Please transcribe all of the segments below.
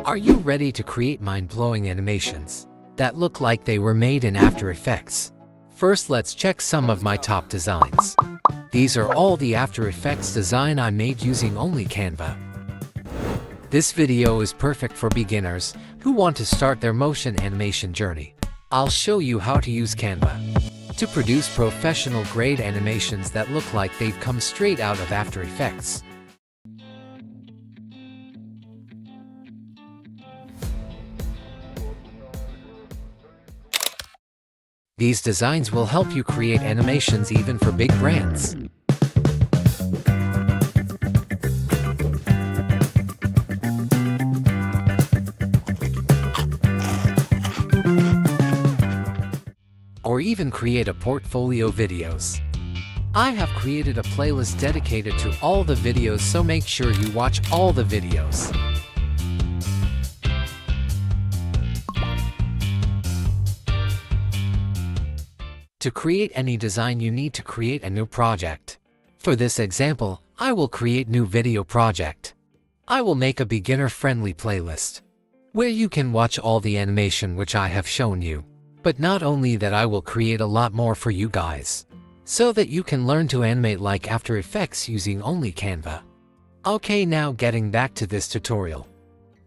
Are you ready to create mind-blowing animations that look like they were made in After Effects? First, let's check some of my top designs. These are all the After Effects design I made using only Canva. This video is perfect for beginners who want to start their motion animation journey. I'll show you how to use Canva to produce professional-grade animations that look like they've come straight out of After Effects. These designs will help you create animations even for big brands. Or even create a portfolio videos. I have created a playlist dedicated to all the videos, so make sure you watch all the videos. To create any design, you need to create a new project. For this example, I will create new video project. I will make a beginner-friendly playlist where you can watch all the animation which I have shown you. But not only that, I will create a lot more for you guys, so that you can learn to animate like After Effects using only Canva. Okay, now getting back to this tutorial.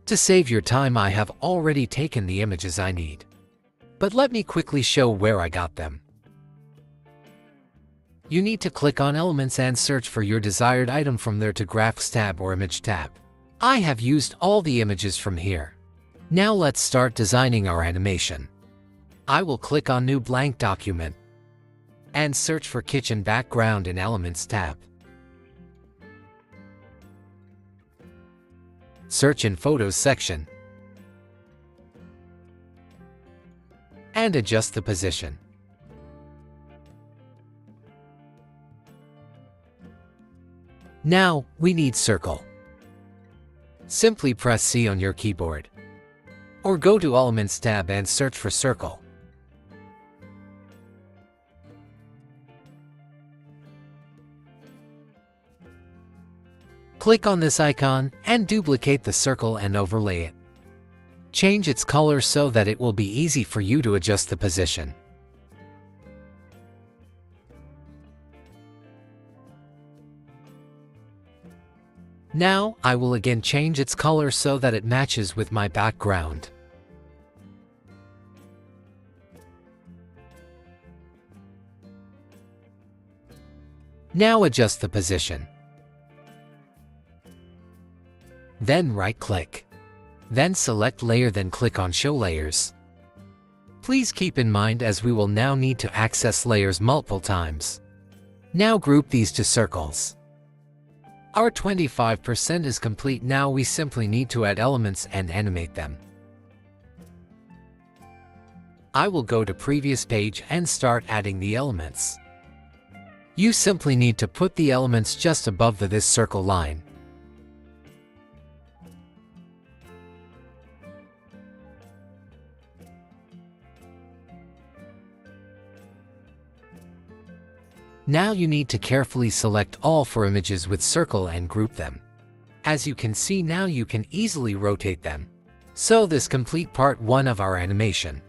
To save your time, I have already taken the images I need. But let me quickly show where I got them. You need to click on Elements and search for your desired item from there to Graphics tab or Image tab. I have used all the images from here. Now let's start designing our animation. I will click on New Blank Document and search for Kitchen Background in Elements tab. Search in Photos section and adjust the position. Now, we need circle. Simply press C on your keyboard, or go to Elements tab and search for circle. Click on this icon and duplicate the circle and overlay it. Change its color so that it will be easy for you to adjust the position. Now, I will again change its color so that it matches with my background. Now adjust the position. Then right-click. Then select Layer, then click on Show Layers. Please keep in mind, as we will now need to access layers multiple times. Now group these to circles. Our 25% is complete. Now we simply need to add elements and animate them. I will go to previous page and start adding the elements. You simply need to put the elements just above this circle line. Now you need to carefully select all 4 images with circle and group them. As you can see, now you can easily rotate them. So this complete part 1 of our animation.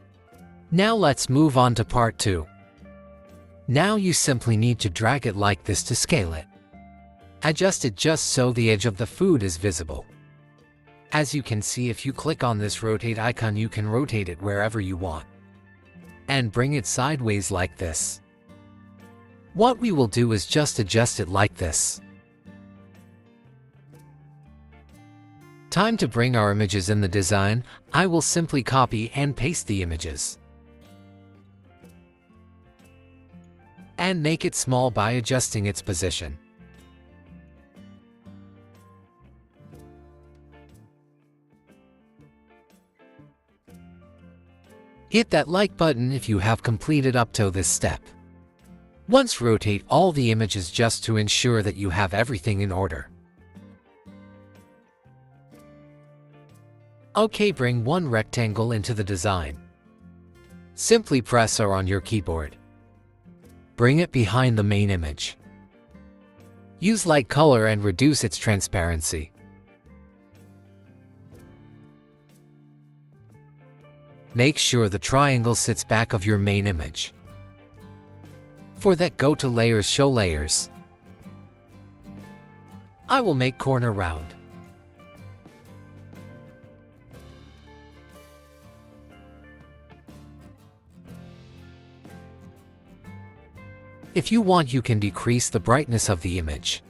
Now let's move on to part 2. Now you simply need to drag it like this to scale it. Adjust it just so the edge of the food is visible. As you can see, if you click on this rotate icon, you can rotate it wherever you want and bring it sideways like this. What we will do is just adjust it like this. Time to bring our images in the design. I will simply copy and paste the images and make it small by adjusting its position. Hit that like button if you have completed up to this step. Once rotate all the images just to ensure that you have everything in order. Okay, bring one rectangle into the design. Simply press R on your keyboard. Bring it behind the main image. Use light color and reduce its transparency. Make sure the triangle sits back of your main image. For that, go to Layers, Show Layers. I will make corner round. If you want, you can decrease the brightness of the image.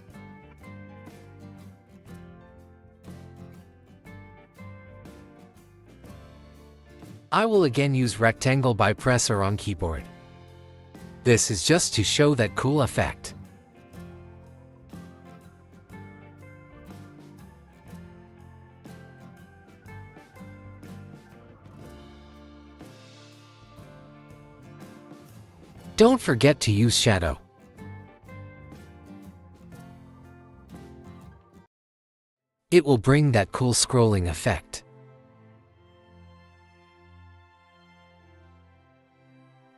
I will again use rectangle by pressor on keyboard. This is just to show that cool effect. Don't forget to use shadow. It will bring that cool scrolling effect.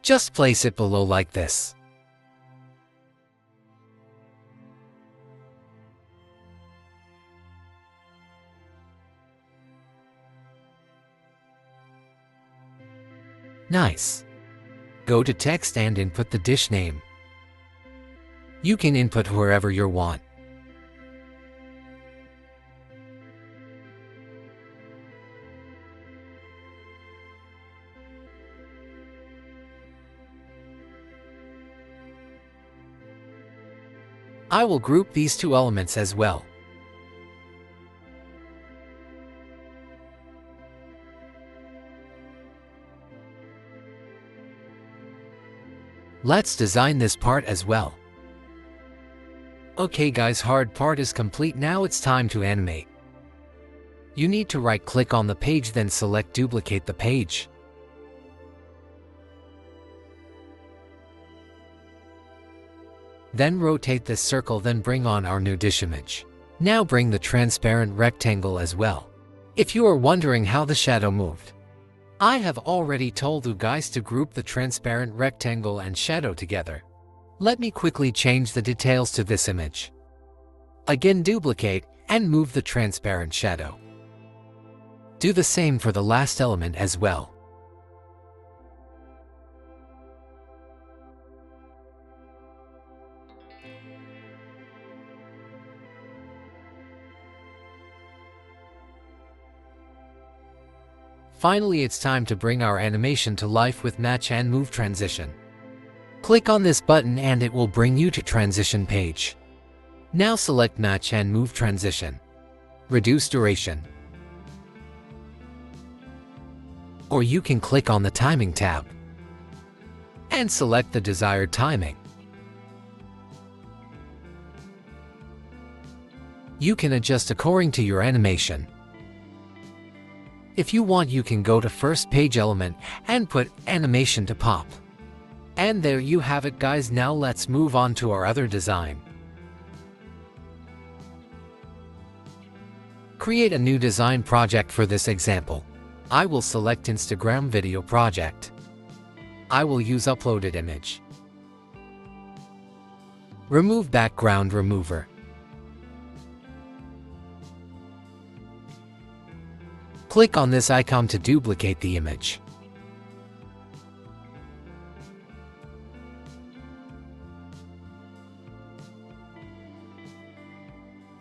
Just place it below like this. Nice. Go to text and input the dish name. You can input wherever you want. I will group these two elements as well. Let's design this part as well. Okay guys, hard part is complete. Now it's time to animate. You need to right-click on the page, then select Duplicate the page. Then rotate this circle, then bring on our new dish image. Now bring the transparent rectangle as well. If you are wondering how the shadow moved, I have already told you guys to group the transparent rectangle and shadow together. Let me quickly change the details to this image. Again, duplicate and move the transparent shadow. Do the same for the last element as well. Finally, it's time to bring our animation to life with Match and Move Transition. Click on this button and it will bring you to Transition page. Now select Match and Move Transition. Reduce duration. Or you can click on the Timing tab and select the desired timing. You can adjust according to your animation. If you want, you can go to first page element and put animation to pop. And there you have it guys. Now let's move on to our other design. Create a new design project for this example. I will select Instagram video project. I will use uploaded image. Remove background remover. Click on this icon to duplicate the image.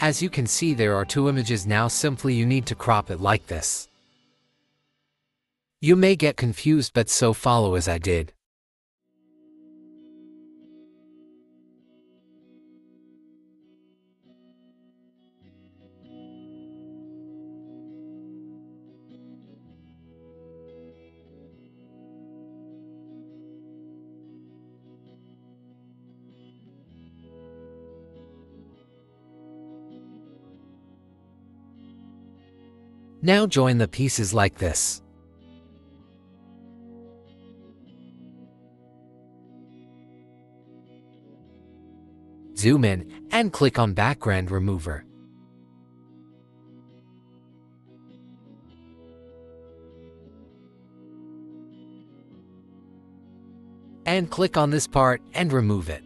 As you can see, there are two images now. Simply you need to crop it like this. You may get confused, but so follow as I did. Now join the pieces like this. Zoom in and click on background remover. And click on this part and remove it.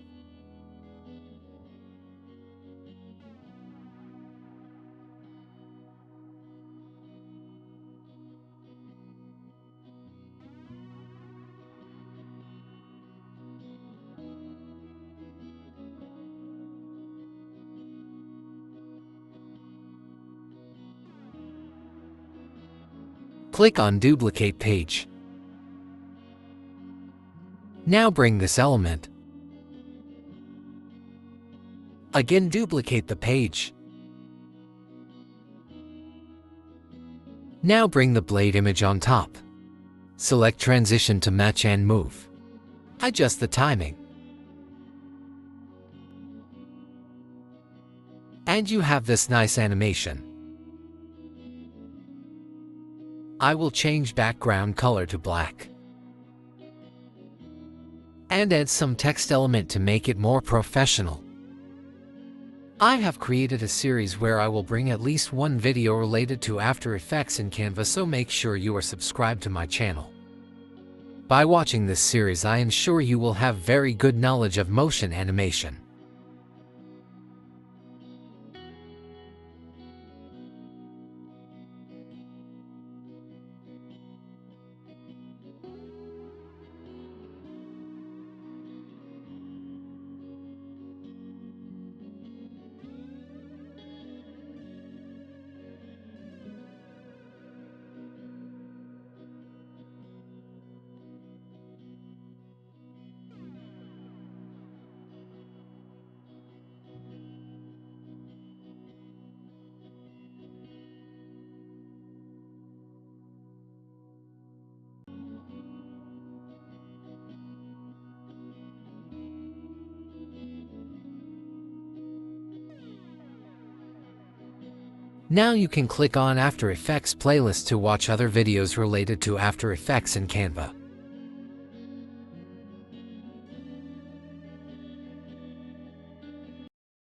Click on Duplicate Page. Now bring this element. Again, duplicate the page. Now bring the blade image on top. Select Transition to match and move. Adjust the timing. And you have this nice animation. I will change background color to black. And add some text element to make it more professional. I have created a series where I will bring at least one video related to After Effects in Canva, so make sure you are subscribed to my channel. By watching this series, I am sure you will have very good knowledge of motion animation. Now you can click on After Effects playlist to watch other videos related to After Effects in Canva.